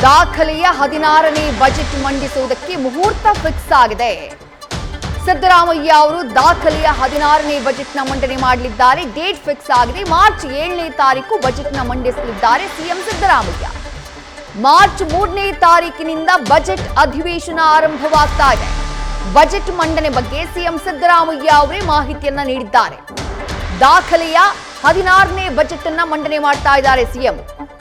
ದಾಖಲೆಯ 16ನೇ ಬಜೆಟ್ ಮಂಡಿಸುವುದಕ್ಕೆ ಮುಹೂರ್ತ ಫಿಕ್ಸ್ ಆಗಿದೆ. ಸಿದ್ದರಾಮಯ್ಯ ಅವರು ದಾಖಲೆಯ 16ನೇ ಬಜೆಟ್ನ ಮಂಡನೆ ಮಾಡಲಿದ್ದಾರೆ. ಡೇಟ್ ಫಿಕ್ಸ್ ಆಗಿದೆ. ಮಾರ್ಚ್ 7ನೇ ತಾರೀಕು ಬಜೆಟ್ನ ಮಂಡಿಸಲಿದ್ದಾರೆ ಸಿಎಂ ಸಿದ್ದರಾಮಯ್ಯ. ಮಾರ್ಚ್ 3ನೇ ತಾರೀಕಿನಿಂದ ಬಜೆಟ್ ಅಧಿವೇಶನ ಆರಂಭವಾಗ್ತಾ ಇದೆ. ಬಜೆಟ್ ಮಂಡನೆ ಬಗ್ಗೆ ಸಿಎಂ ಸಿದ್ದರಾಮಯ್ಯ ಅವರೇ ಮಾಹಿತಿಯನ್ನ ನೀಡಿದ್ದಾರೆ. ದಾಖಲೆಯ 16ನೇ ಬಜೆಟ್ ಅನ್ನ ಮಂಡನೆ ಮಾಡ್ತಾ ಇದ್ದಾರೆ ಸಿಎಂ.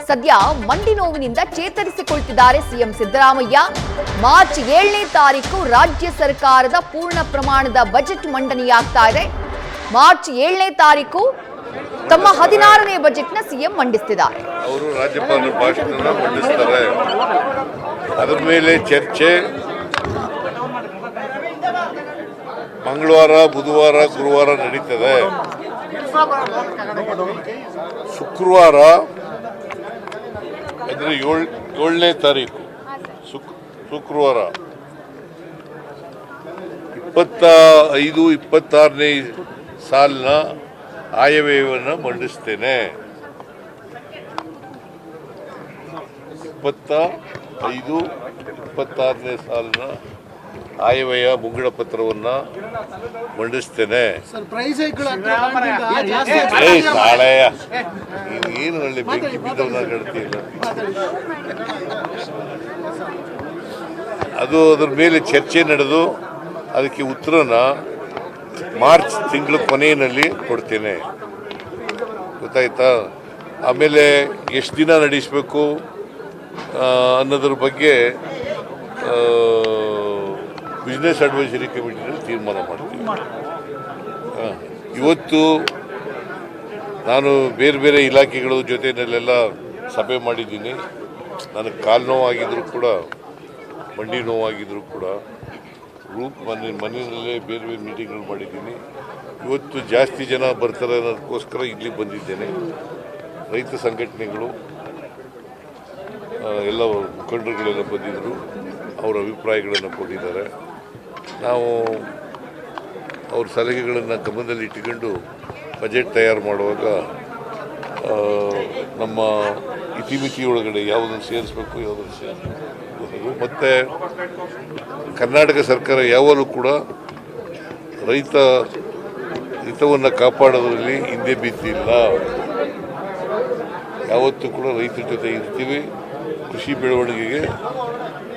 ಸದ್ಯ ಮಂಡಿ ನೋವಿನಿಂದ ಚೇತರಿಸಿಕೊಳ್ತಿದ್ದಾರೆ ಸಿಎಂ ಸಿದ್ದರಾಮಯ್ಯ. ಮಾರ್ಚ್ 7ನೇ ತಾರೀಕು ರಾಜ್ಯ ಸರ್ಕಾರದ ಪೂರ್ಣ ಪ್ರಮಾಣದ ಬಜೆಟ್ ಮಂಡನೆಯಾಗ್ತಾ ಇದೆ. ಮಾರ್ಚ್ 7ನೇ ತಾರೀಕು ತಮ್ಮ 16ನೇ ಬಜೆಟ್ನ ಸಿಎಂ ಮಂಡಿಸ್ತಿದ್ದಾರೆ. ಅವರು ರಾಜ್ಯಪಾಲರ ಭಾಷಣ ಮಂಡಿಸ್ತಾರೆ. ಅದರ ಮೇಲೆ ಚರ್ಚೆ ಮಂಗಳವಾರ, ಬುಧವಾರ, ಗುರುವಾರ ನಡೀತದೆ. ಶುಕ್ರವಾರ ಅಂದರೆ 7ನೇ ತಾರೀಕು ಶುಕ್ರವಾರ 25-26ನೇ ಸಾಲಿನ ಆಯವ್ಯಯವನ್ನು ಮಂಡಿಸ್ತೇನೆ. 25-26ನೇ ಸಾಲಿನ ಆಯವ್ಯಯ ಮುಂಗಡ ಪತ್ರವನ್ನು ಮಂಡಿಸ್ತೇನೆ. ತಾಳೆಯ ಏನು ಒಳ್ಳೆ ಬೆಂಕಿ ಬಿದ್ದವನ್ನ ಕಡ್ತಿಲ್ಲ. ಅದರ ಮೇಲೆ ಚರ್ಚೆ ನಡೆದು ಅದಕ್ಕೆ ಉತ್ತರನ ಮಾರ್ಚ್ ತಿಂಗಳ ಕೊನೆಯಲ್ಲಿ ಕೊಡ್ತೇನೆ. ಗೊತ್ತಾಯ್ತಾ? ಆಮೇಲೆ ಎಷ್ಟು ದಿನ ನಡೆಸಬೇಕು ಅನ್ನೋದ್ರ ಬಗ್ಗೆ ಬಿಸ್ನೆಸ್ ಅಡ್ವೈಸರಿ ಕಮಿಟಿನಲ್ಲಿ ತೀರ್ಮಾನ ಮಾಡ್ತೀವಿ. ಇವತ್ತು ನಾನು ಬೇರೆ ಬೇರೆ ಇಲಾಖೆಗಳ ಜೊತೆಯಲ್ಲೆಲ್ಲ ಸಭೆ ಮಾಡಿದ್ದೀನಿ. ನನಗೆ ಕಾಲು ನೋವಾಗಿದ್ದರೂ ಕೂಡ, ಮಂಡಿ ನೋವಾಗಿದ್ದರೂ ಕೂಡ ಮನೆಯಲ್ಲೇ ಬೇರೆ ಬೇರೆ ಮೀಟಿಂಗ್ಗಳು ಮಾಡಿದ್ದೀನಿ. ಇವತ್ತು ಜಾಸ್ತಿ ಜನ ಬರ್ತಾರೆ ಅನ್ನೋದಕ್ಕೋಸ್ಕರ ಇಲ್ಲಿ ಬಂದಿದ್ದೇನೆ. ರೈತ ಸಂಘಟನೆಗಳು ಎಲ್ಲ ಮುಖಂಡರುಗಳೆಲ್ಲ ಬಂದಿದ್ದರು. ಅವರ ಅಭಿಪ್ರಾಯಗಳನ್ನು ಕೊಟ್ಟಿದ್ದಾರೆ. ನಾವು ಅವ್ರ ಸಲಹೆಗಳನ್ನು ಗಮನದಲ್ಲಿ ಇಟ್ಟುಕೊಂಡು ಬಜೆಟ್ ತಯಾರು ಮಾಡುವಾಗ ನಮ್ಮ ಇತಿಮಿತಿಯೊಳಗಡೆ ಯಾವುದನ್ನು ಸೇರಿಸಬೇಕು, ಯಾವುದನ್ನು ಸೇರಿಸಬೇಕು. ಮತ್ತು ಕರ್ನಾಟಕ ಸರ್ಕಾರ ಯಾವಾಗಲೂ ಕೂಡ ರೈತ ಹಿತವನ್ನು ಕಾಪಾಡೋದ್ರಲ್ಲಿ ಹಿಂದೆ ಬಿದ್ದಿಲ್ಲ. ಯಾವತ್ತೂ ಕೂಡ ರೈತರ ಜೊತೆ ಇರ್ತೀವಿ. ಕೃಷಿ ಬೆಳವಣಿಗೆಗೆ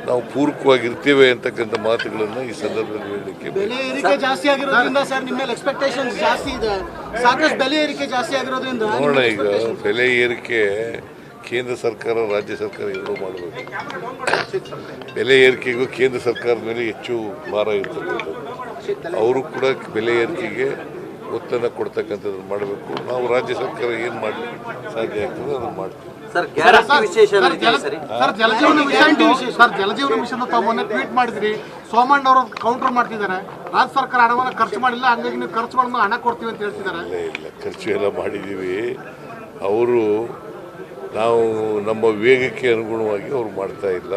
ನಾವು ಪೂರಕವಾಗಿರ್ತೇವೆ ಅಂತಕ್ಕಂಥ ಮಾತುಗಳನ್ನು ಈ ಸಂದರ್ಭದಲ್ಲಿ ಹೇಳಲಿಕ್ಕೆ. ಬೆಲೆ ಏರಿಕೆ ಜಾಸ್ತಿ ಆಗಿರೋದ್ರಿಂದ ಸರ್ ನಿಮ್ಮ ಮೇಲೆ ಎಕ್ಸ್ಪೆಕ್ಟೇಷನ್ಸ್ ಜಾಸ್ತಿ ಇದೆ. ಸಾಕಷ್ಟು ಬೆಲೆ ಏರಿಕೆ ಜಾಸ್ತಿ ಆಗಿರೋದ್ರಿಂದ ನೋಡೋಣ. ಈಗ ಬೆಲೆ ಏರಿಕೆ ಕೇಂದ್ರ ಸರ್ಕಾರ, ರಾಜ್ಯ ಸರ್ಕಾರ ಎರಡೂ ಮಾಡಬೇಕು. ಬೆಲೆ ಏರಿಕೆಗೂ ಕೇಂದ್ರ ಸರ್ಕಾರದ ಮೇಲೆ ಹೆಚ್ಚು ಭಾರ ಇರ್ತಕ್ಕಂಥದ್ದು. ಅವರು ಕೂಡ ಬೆಲೆ ಏರಿಕೆಗೆ ಒತ್ತನ್ನು ಕೊಡ್ತಕ್ಕಂಥದ್ದನ್ನು ಮಾಡಬೇಕು. ನಾವು ರಾಜ್ಯ ಸರ್ಕಾರ ಏನು ಮಾಡಲಿಕ್ಕೆ ಸಾಧ್ಯ ಆಗ್ತದೆ ಅದನ್ನು ಮಾಡ್ತೀವಿ. ಜಲಜೀವನ ಮಿಷನ್ ತಾವು ಮೊನ್ನೆ ಟ್ವೀಟ್ ಮಾಡಿದ್ರಿ. ಸೋಮಣ್ಣ ಅವರು ಕೌಂಟರ್ ಮಾಡ್ತಿದ್ದಾರೆ. ರಾಜ್ಯ ಸರ್ಕಾರ ಹಣವನ್ನು ಖರ್ಚು ಮಾಡಿಲ್ಲ, ಹಂಗಾಗಿ ನೀವು ಖರ್ಚು ಮಾಡೋದು ಹಣ ಕೊಡ್ತೀವಿ ಅಂತ ಹೇಳ್ತಿದ್ದಾರೆ. ಇಲ್ಲ, ಖರ್ಚು ಎಲ್ಲ ಮಾಡಿದ್ದೀವಿ. ಅವರು ನಾವು ನಮ್ಮ ವೇಗಕ್ಕೆ ಅನುಗುಣವಾಗಿ ಅವರು ಮಾಡ್ತಾ ಇಲ್ಲ.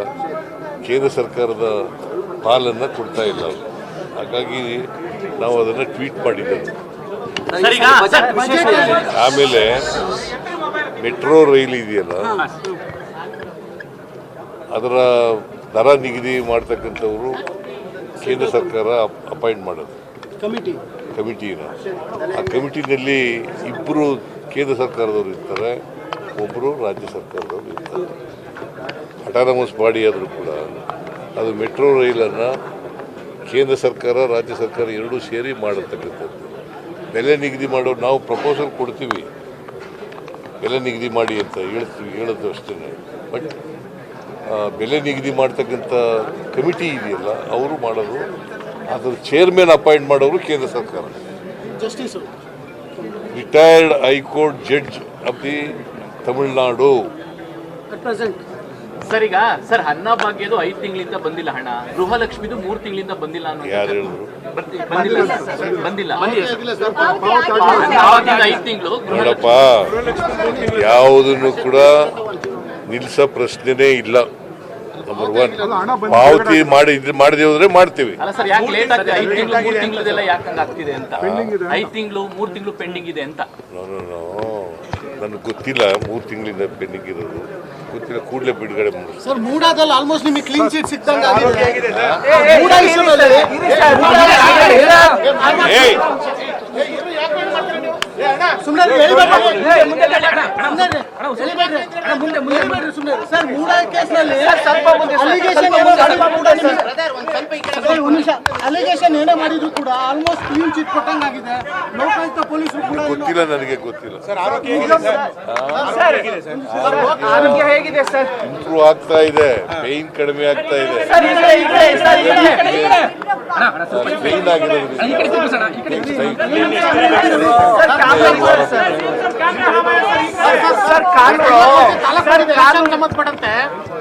ಕೇಂದ್ರ ಸರ್ಕಾರದ ಪಾಲನ್ನು ಕೊಡ್ತಾ ಇಲ್ಲ ಅವರು. ಹಾಗಾಗಿ ನಾವು ಅದನ್ನು ಟ್ವೀಟ್ ಮಾಡಿದ್ದೇವೆ. ಆಮೇಲೆ ಮೆಟ್ರೋ ರೈಲ್ ಇದೆಯಲ್ಲ, ಅದರ ದರ ನಿಗದಿ ಮಾಡ್ತಕ್ಕಂಥವರು ಕೇಂದ್ರ ಸರ್ಕಾರ ಅಪಾಯಿಂಟ್ ಮಾಡೋದು ಕಮಿಟಿನ. ಆ ಕಮಿಟಿನಲ್ಲಿ ಇಬ್ಬರು ಕೇಂದ್ರ ಸರ್ಕಾರದವರು ಇರ್ತಾರೆ, ಒಬ್ಬರು ರಾಜ್ಯ ಸರ್ಕಾರದವರು ಇರ್ತಾರೆ. ಅಟಾನಮಸ್ ಬಾಡಿ ಆದರೂ ಕೂಡ ಅದು ಮೆಟ್ರೋ ರೈಲನ್ನು ಕೇಂದ್ರ ಸರ್ಕಾರ, ರಾಜ್ಯ ಸರ್ಕಾರ ಎರಡೂ ಸೇರಿ ಮಾಡತಕ್ಕಂಥದ್ದು. ಬೆಲೆ ನಿಗದಿ ಮಾಡೋರು ನಾವು ಪ್ರಪೋಸಲ್ ಕೊಡ್ತೀವಿ, ಬೆಲೆ ನಿಗದಿ ಮಾಡಿ ಅಂತ ಹೇಳೋದು ಅಷ್ಟೇ. ಬಟ್ ಬೆಲೆ ನಿಗದಿ ಮಾಡ್ತಕ್ಕಂಥ ಕಮಿಟಿ ಇದೆಯಲ್ಲ ಅವರು ಮಾಡೋದು. ಅದ್ರ ಚೇರ್ಮನ್ ಅಪಾಯಿಂಟ್ ಮಾಡೋರು ಕೇಂದ್ರ ಸರ್ಕಾರ. Retired high court judge of the Tamil Nadu. Sir ಈಗ ಸರ್ ಅನ್ನ ಭಾಗ್ಯದು 5 ತಿಂಗಳಿಂದ ಬಂದಿಲ್ಲ ಹಣ, ಗೃಹಲಕ್ಷ್ಮಿದು 3 ತಿಂಗಳಿಂದ ಬಂದಿಲ್ಲ ಅನ್ನೋ. ಯಾರು ಹೇಳಿದ್ರು? ಬಂದಿಲ್ಲ. ನೋಡಪ್ಪ, ಯಾವುದನ್ನು ಕೂಡ ನಿಲ್ಲಿಸೋ ಪ್ರಶ್ನೆನೇ ಇಲ್ಲ. ನಂಬರ್ 1 ಪಾವತಿ ಮಾಡದೆ ಹೋದ್ರೆ ಮಾಡ್ತೀವಿ. ಅಲ್ಲ ಸರ್, ಯಾಕೆ ಲೇಟ್ ಆಗ್ತದೆ? 5 ತಿಂಗಳು 3 ತಿಂಗಳದೆಲ್ಲ ಯಾಕೆ ಆಗ್ತಿದೆ ಅಂತ. 5 ತಿಂಗಳು 3 ತಿಂಗಳು ಪೆಂಡಿಂಗ್ ಇದೆ ಅಂತ. ನನಗೆ ಗೊತ್ತಿಲ್ಲ, 3 ತಿಂಗಳಿಂದ ಪೆಂಡಿಂಗ್ ಇರೋದು ಗೊತ್ತಿಲ್ಲ. ಕೂಡಲೇ ಬಿಡುಗಡೆ ಮಾಡಿ ಸರ್. ಮೂಡಾದಲ್ಲಿ ಆಲ್ಮೋಸ್ಟ್ ನಿಮಗೆ ಕ್ಲೀನ್ ಚೀಟ್ ಸಿಕ್ದಂಗೆ ಸರ್. ಮೂಡಾ ಕೇಸ್ನಲ್ಲಿ ಅಲಿಗೇಷನ್ ಏನೇ ಮಾಡಿದ್ರು ಕೂಡ ಆಲ್ಮೋಸ್ಟ್ ಕ್ಲೀನ್ ಚೀಟ್ ಕೊಟ್ಟಂಗಾಗಿದೆ. ಲೋಕಾಯುಕ್ತ ಪೊಲೀಸರು ಕೂಡ ಗೊತ್ತಿಲ್ಲ, ನನಗೆ ಗೊತ್ತಿಲ್ಲ. ಇಂಪ್ರೂವ್ ಆಗ್ತಾ ಇದೆ, ಪೇಯ್ನ್ ಕಡಿಮೆ ಆಗ್ತಾ ಇದೆ. ಪೇಯ್ನ್ ಸಂಬಂಧಪಟ್ಟಂತೆ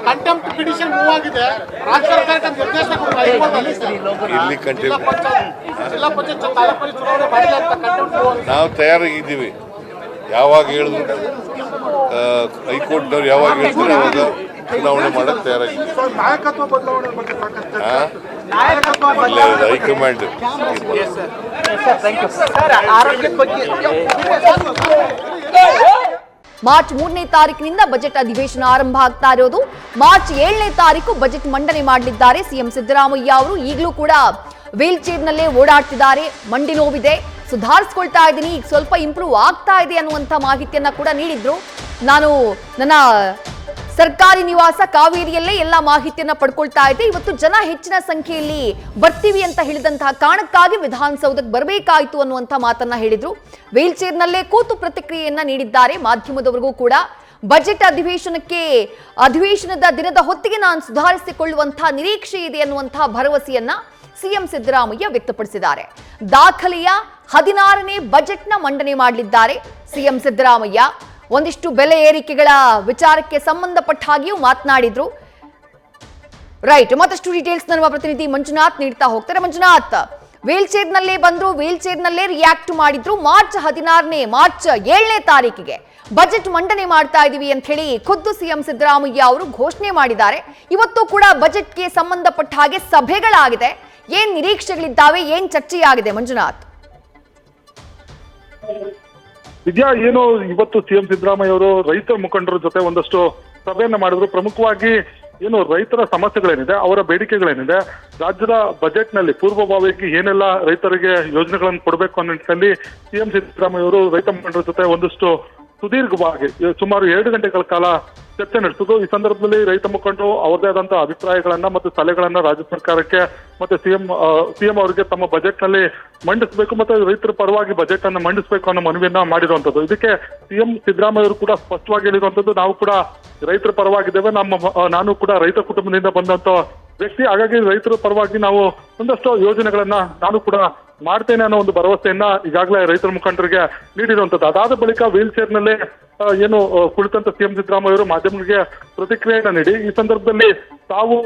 ಕಂಟೆಂಪ್ಟ್ ಪಿಟಿಷನ್ ಮೂವ್ ಆಗಿದೆ. ರಾಜ್ಯ ಸರ್ಕಾರಕ್ಕೆ ನಿರ್ದೇಶನ ಇಲ್ಲಿ ಜಿಲ್ಲಾ ಪಂಚಾಯತ್ ತಾಲೂಕು ಚುನಾವಣೆ ಮಾಡಿಲ್ಲ ಅಂತ ಕಂಟೆಂಪ್ಟ್ ಮೂವ್ ಆಗಿದೆ. ನಾವು ತಯಾರಾಗಿದ್ದೀವಿ. ಯಾವಾಗ ಹೇಳಿದ್ರು ಹೈಕೋರ್ಟ್ನವ್ರು ಯಾವಾಗ ಹೇಳ್ತಾರೆ ಅವಾಗ ಚುನಾವಣೆ ಮಾಡಕ್ ತಯಾರಾಗಿದ್ದೀವಿ. ನಾಯಕತ್ವ ಬದಲಾವಣೆ ಬಗ್ಗೆ ಸಾಕಷ್ಟು ಹೈಕಮಾಂಡ್ ಮಾರ್ಚ್ 3ನೇ ತಾರೀಕಿನಿಂದ ಬಜೆಟ್ ಅಧಿವೇಶನ ಆರಂಭ ಆಗ್ತಾ ಇರೋದು. ಮಾರ್ಚ್ 7ನೇ ತಾರೀಕು ಬಜೆಟ್ ಮಂಡನೆ ಮಾಡಲಿದ್ದಾರೆ ಸಿಎಂ ಸಿದ್ದರಾಮಯ್ಯ ಅವರು. ಈಗಲೂ ಕೂಡ ವೀಲ್ ಚೇರ್ನಲ್ಲೇ ಓಡಾಡ್ತಿದ್ದಾರೆ. ಮಂಡಿ ನೋವಿದೆ, ಸುಧಾರಿಸ್ಕೊಳ್ತಾ ಇದ್ದೀನಿ, ಈಗ ಸ್ವಲ್ಪ ಇಂಪ್ರೂವ್ ಆಗ್ತಾ ಇದೆ ಅನ್ನುವಂಥ ಮಾಹಿತಿಯನ್ನ ಕೂಡ ನೀಡಿದ್ರು. ನಾನು ನನ್ನ ಸರ್ಕಾರಿ ನಿವಾಸ ಕಾವೇರಿಯಲ್ಲೇ ಎಲ್ಲ ಮಾಹಿತಿಯನ್ನ ಪಡ್ಕೊಳ್ತಾ ಇದ್ದೆ. ಇವತ್ತು ಜನ ಹೆಚ್ಚಿನ ಸಂಖ್ಯೆಯಲ್ಲಿ ಬರ್ತೀವಿ ಅಂತ ಹೇಳಿದಂತಹ ಕಾರಣಕ್ಕಾಗಿ ವಿಧಾನಸೌಧಕ್ಕೆ ಬರಬೇಕಾಯಿತು ಅನ್ನುವಂಥ ಮಾತನ್ನ ಹೇಳಿದ್ರು. ವೀಲ್ ಚೇರ್ನಲ್ಲೇ ಕೂತು ಪ್ರತಿಕ್ರಿಯೆಯನ್ನ ನೀಡಿದ್ದಾರೆ. ಮಾಧ್ಯಮದವರಿಗೂ ಕೂಡ ಬಜೆಟ್ ಅಧಿವೇಶನದ ದಿನದ ಹೊತ್ತಿಗೆ ನಾನು ಸುಧಾರಿಸಿಕೊಳ್ಳುವಂತಹ ನಿರೀಕ್ಷೆ ಇದೆ ಅನ್ನುವಂತಹ ಭರವಸೆಯನ್ನ ಸಿಎಂ ಸಿದ್ದರಾಮಯ್ಯ ವ್ಯಕ್ತಪಡಿಸಿದ್ದಾರೆ. ದಾಖಲೆಯ 16ನೇ ಬಜೆಟ್ನ ಮಂಡನೆ ಮಾಡಲಿದ್ದಾರೆ ಸಿಎಂ ಸಿದ್ದರಾಮಯ್ಯ. ಒಂದಿಷ್ಟು ಬೆಲೆ ಏರಿಕೆಗಳ ವಿಚಾರಕ್ಕೆ ಸಂಬಂಧಪಟ್ಟ ಹಾಗೆಯೂ ಮಾತನಾಡಿದ್ರು. ರೈಟ್, ಮತ್ತಷ್ಟು ಡೀಟೇಲ್ಸ್ ನಮ್ಮ ಪ್ರತಿನಿಧಿ ಮಂಜುನಾಥ್ ನೀಡ್ತಾ ಹೋಗ್ತಾರೆ. ಮಂಜುನಾಥ್, ವೀಲ್ ಚೇರ್ನಲ್ಲೇ ಬಂದ್ರು, ವೀಲ್ ಚೇರ್ನಲ್ಲೇ ರಿಯಾಕ್ಟ್ ಮಾಡಿದ್ರು. ಮಾರ್ಚ್ 7ನೇ ತಾರೀಕಿಗೆ ಬಜೆಟ್ ಮಂಡನೆ ಮಾಡ್ತಾ ಇದೀವಿ ಅಂತ ಹೇಳಿ ಖುದ್ದು ಸಿಎಂ ಸಿದ್ದರಾಮಯ್ಯ ಅವರು ಘೋಷಣೆ ಮಾಡಿದ್ದಾರೆ. ಇವತ್ತು ಕೂಡ ಬಜೆಟ್ಗೆ ಸಂಬಂಧಪಟ್ಟ ಹಾಗೆ ಸಭೆಗಳಾಗಿದೆ. ಏನ್ ನಿರೀಕ್ಷೆಗಳಿದ್ದಾವೆ, ಏನ್ ಚರ್ಚೆಯಾಗಿದೆ ಮಂಜುನಾಥ್? ವಿದ್ಯಾ, ಏನು ಇವತ್ತು ಸಿಎಂ ಸಿದ್ದರಾಮಯ್ಯ ಅವರು ರೈತರ ಮುಖಂಡರ ಜೊತೆ ಒಂದಷ್ಟು ಸಭೆಯನ್ನ ಮಾಡಿದ್ರು. ಪ್ರಮುಖವಾಗಿ ಏನು ರೈತರ ಸಮಸ್ಯೆಗಳೇನಿದೆ, ಅವರ ಬೇಡಿಕೆಗಳೇನಿದೆ, ರಾಜ್ಯದ ಬಜೆಟ್ ನಲ್ಲಿ ಪೂರ್ವಭಾವಿಯಾಗಿ ಏನೆಲ್ಲ ರೈತರಿಗೆ ಯೋಜನೆಗಳನ್ನು ಕೊಡಬೇಕು ಅನ್ನೋ ನಿಟ್ಟಿನಲ್ಲಿ ಸಿಎಂ ಸಿದ್ದರಾಮಯ್ಯ ಅವರು ರೈತ ಮುಖಂಡರ ಜೊತೆ ಒಂದಷ್ಟು ಸುದೀರ್ಘವಾಗಿ ಸುಮಾರು 2 ಗಂಟೆಗಳ ಕಾಲ ಚರ್ಚೆ ನಡೆಸಿದ್ರು. ಈ ಸಂದರ್ಭದಲ್ಲಿ ರೈತ ಮುಖಂಡರು ಅವರದೇ ಆದಂತಹ ಅಭಿಪ್ರಾಯಗಳನ್ನ ಮತ್ತು ಸಲಹೆಗಳನ್ನ ರಾಜ್ಯ ಸರ್ಕಾರಕ್ಕೆ ಮತ್ತೆ ಸಿಎಂ ಅವರಿಗೆ ತಮ್ಮ ಬಜೆಟ್ ನಲ್ಲಿ ಮಂಡಿಸಬೇಕು ಮತ್ತೆ ರೈತರ ಪರವಾಗಿ ಬಜೆಟ್ ಅನ್ನು ಮಂಡಿಸಬೇಕು ಅನ್ನೋ ಮನವಿಯನ್ನ ಮಾಡಿರುವಂತದ್ದು. ಇದಕ್ಕೆ ಸಿಎಂ ಸಿದ್ದರಾಮಯ್ಯ ಅವರು ಕೂಡ ಸ್ಪಷ್ಟವಾಗಿ ಹೇಳಿರುವಂತದ್ದು, ನಾವು ಕೂಡ ರೈತರ ಪರವಾಗಿದ್ದೇವೆ, ನಾನು ಕೂಡ ರೈತ ಕುಟುಂಬದಿಂದ ಬಂದಂತ ವ್ಯಕ್ತಿ, ಹಾಗಾಗಿ ರೈತರ ಪರವಾಗಿ ನಾವು ಒಂದಷ್ಟು ಯೋಜನೆಗಳನ್ನ ನಾನು ಕೂಡ ಮಾಡ್ತೇನೆ ಅನ್ನೋ ಒಂದು ಭರವಸೆಯನ್ನ ಈಗಾಗಲೇ ರೈತರ ಮುಖಂಡರಿಗೆ ನೀಡಿರುವಂತದ್ದು. ಅದಾದ ಬಳಿಕ ವೀಲ್ ಚೇರ್ನಲ್ಲೇ ಏನು ಕುಳಿತಂತ ಸಿಎಂ ಸಿದ್ದರಾಮಯ್ಯ ಅವರು ಮಾಧ್ಯಮಗಳಿಗೆ ಪ್ರತಿಕ್ರಿಯೆಯನ್ನ ನೀಡಿ ಈ ಸಂದರ್ಭದಲ್ಲಿ ತಾವು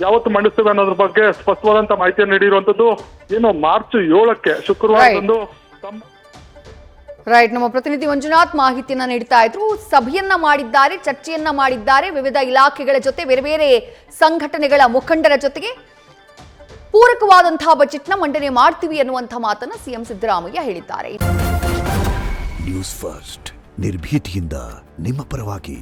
ಯಾವತ್ತು ಮಂಡಿಸ್ತೇವೆ ಅನ್ನೋದ್ರ ಬಗ್ಗೆ ಸ್ಪಷ್ಟವಾದಂತ ಮಾಹಿತಿಯನ್ನು ನೀಡಿರುವಂತದ್ದು. ಏನು ಮಾರ್ಚ್ 7ಕ್ಕೆ ಶುಕ್ರವಾರದಂದು ರೈಟ್, ನಮ್ಮ ಪ್ರತಿನಿಧಿ ಮಂಜುನಾಥ್ ಮಾಹಿತಿಯನ್ನ ನೀಡ್ತಾ ಇದ್ರು. ಸಭೆಯನ್ನ ಮಾಡಿದ್ದಾರೆ, ಚರ್ಚೆಯನ್ನ ಮಾಡಿದ್ದಾರೆ ವಿವಿಧ ಇಲಾಖೆಗಳ ಜೊತೆ, ಬೇರೆ ಬೇರೆ ಸಂಘಟನೆಗಳ ಮುಖಂಡರ ಜೊತೆಗೆ ಪೂರಕವಾದಂತಹ ಬಜೆಟ್ನ ಮಂಡನೆ ಮಾಡ್ತೀವಿ ಅನ್ನುವಂತಹ ಮಾತನ್ನ ಸಿಎಂ ಸಿದ್ದರಾಮಯ್ಯ ಹೇಳಿದ್ದಾರೆ. ನ್ಯೂಸ್ ಫಸ್ಟ್, ನಿರ್ಭೀತಿಯಿಂದ ನಿಮ್ಮ ಪರವಾಗಿ.